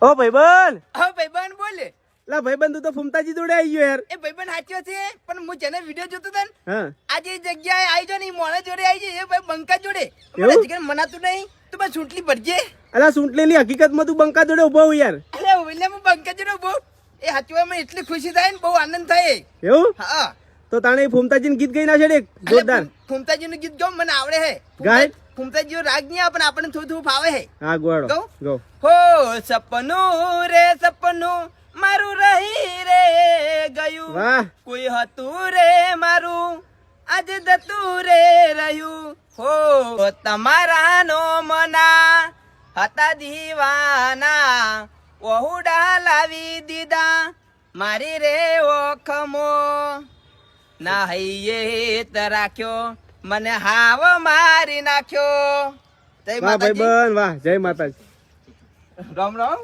ઓ ભાઈબંધ, હા ભાઈબંધ બોલે. લા ભાઈબંધ તું તો ફૂમતાજી જોડે આવી ગયો યાર. એ ભાઈબંધ સાચો છે, પણ હું જેને વિડીયો જોતો હતો ને હા આજે જગ્યાએ આવી જો ને મોણા જોડે આવી જાય એ ભાઈ બંકા જોડે એવું? મને મનાતું નહીં તો બસ છૂટલી પડજે. અલા સૂંટલેલી હકીકતમાં તું બંકા જોડે ઉભો હું યાર. અરે ઓલે હું બંકા જોડે બહુ એ હાચવામાં એટલી ખુશી થાય ને બહુ આનંદ થાય. એવું? હા તો તાણે ફૂમતાજીને ગીત ગાઈ નાખે એક જોરદાર. ફૂમતાજી નું ગીત ગાઉં મને આવડે હે. ગાય? ફૂમતાજી રાગ નહીં આવે પણ આપણને થોડું થોડું ફાવે હે. હા ગોળો ગાઉં? ગો. હો સપનું રે સપનું મારું રહી રે ગયું, વાહ કોઈ હતું રે મારું આજે જતું રે રહ્યું. હો તમારા નો મના હતા દીવાના, ઓહુડા લાવી દીધા મારી રે ઓખમો, ના હૈયે ત રાખ્યો મને હાવ મારી નાખ્યો. જય વાહ માતાજી. ભાઈબંધ વાહ, જય માતાજી. રામ રામ.